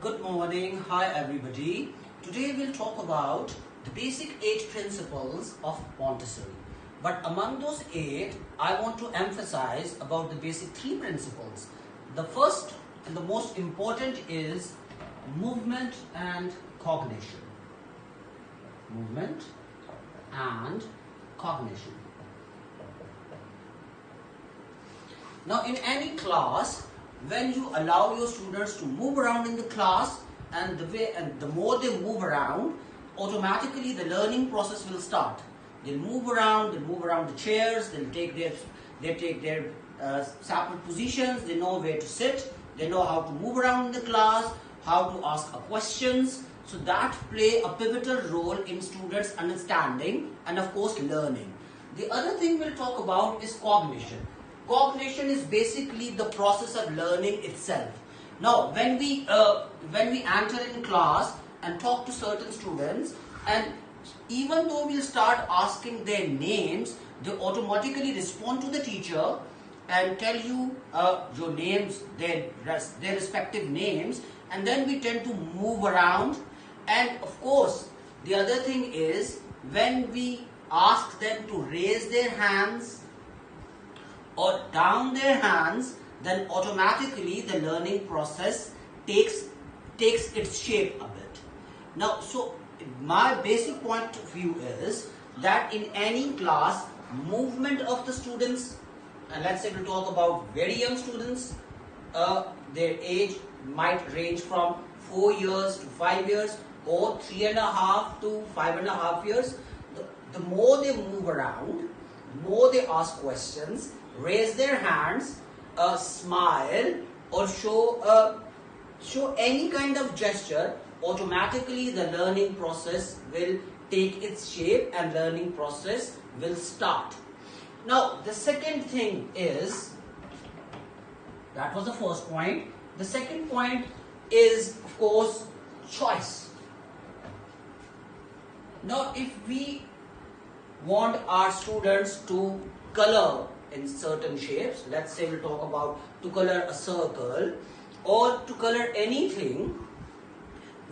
Good morning. Hi everybody. Today we'll talk about the basic 8 principles of Montessori. But among those 8, I want to emphasize about the basic 3 principles. The first and the most important is movement and cognition. Movement and cognition. Now in any class, when you allow your students to move around in the class and the more they move around, automatically the learning process will start. They'll move around the chairs, they'll take their separate positions, they know where to sit, they know how to move around in the class, how to ask questions. So that play a pivotal role in students' understanding and of course learning. The other thing we'll talk about is cognition. Cognition is basically the process of learning itself. Now, when we enter in class and talk to certain students, and even though we'll start asking their names, they automatically respond to the teacher and tell you your names, their respective names, and then we tend to move around. And of course, the other thing is when we ask them to raise their hands or down their hands, then automatically the learning process takes its shape a bit. Now, so my basic point of view is that in any class, movement of the students, and let's say we'll talk about very young students, their age might range from 4 years to 5 years or 3.5 to 5.5 years. The more they move around, the more they ask questions, raise their hands, smile, or show any kind of gesture, automatically the learning process will take its shape and learning process will start. Now, the second thing is, that was the first point. The second point is, of course, choice. Now, if we want our students to color in certain shapes, let's say we'll talk about to color a circle or to color anything,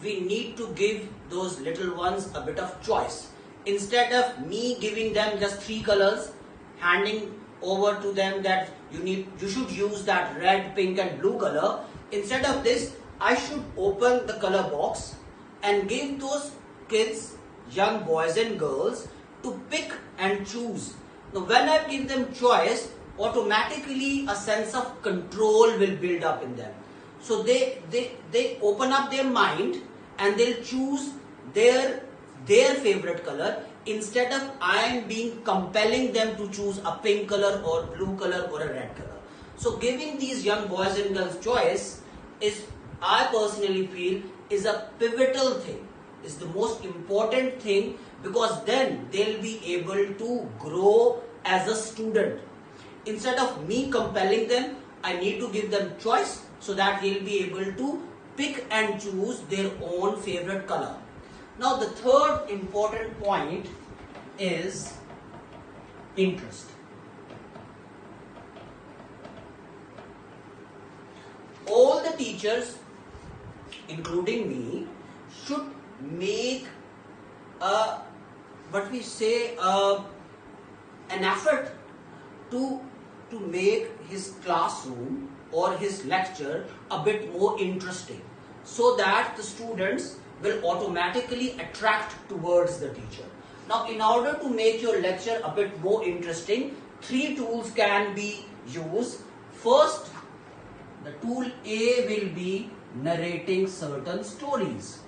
we need to give those little ones a bit of choice. Instead of me giving them just 3 colors, handing over to them that you should use that red, pink and blue color, instead of this, I should open the color box and give those kids, young boys and girls, to pick and choose. Now, when I give them choice, automatically a sense of control will build up in them. So they open up their mind and they'll choose their favorite color instead of I am being compelling them to choose a pink color or blue color or a red color. So giving these young boys and girls choice is, I personally feel, is a pivotal thing, is the most important thing, because then they'll be able to grow as a student. Instead of me compelling them, I need to give them choice so that they'll be able to pick and choose their own favorite color. Now, the third important point is interest. All the teachers, including me, should make an effort to make his classroom or his lecture a bit more interesting, so that the students will automatically attract towards the teacher. Now, in order to make your lecture a bit more interesting, 3 tools can be used. First, the tool A will be narrating certain stories.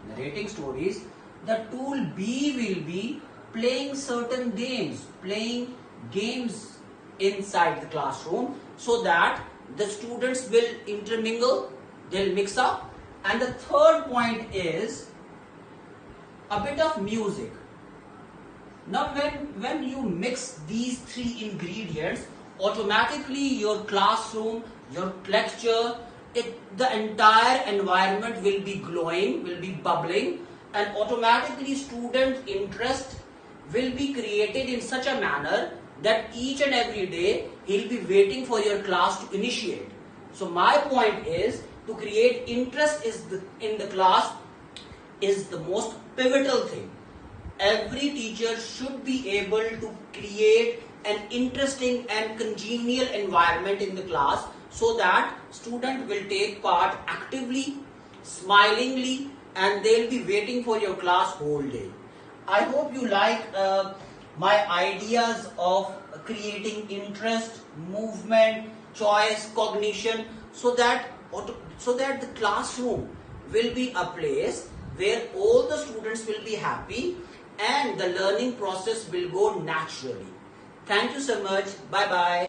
Narrating stories. The tool B will be playing certain games, playing games inside the classroom, so that the students will intermingle, they'll mix up. And the third point is a bit of music. Now, when you mix these 3 ingredients, automatically your classroom, your lecture, the entire environment will be glowing, will be bubbling, and automatically student interest will be created in such a manner that each and every day he'll be waiting for your class to initiate. So my point is, to create interest in the class is the most pivotal thing. Every teacher should be able to create an interesting and congenial environment in the class so that student will take part actively, smilingly, and they'll be waiting for your class whole day. I hope you like my ideas of creating interest, movement, choice, cognition, so that the classroom will be a place where all the students will be happy and the learning process will go naturally. Thank you so much. Bye bye.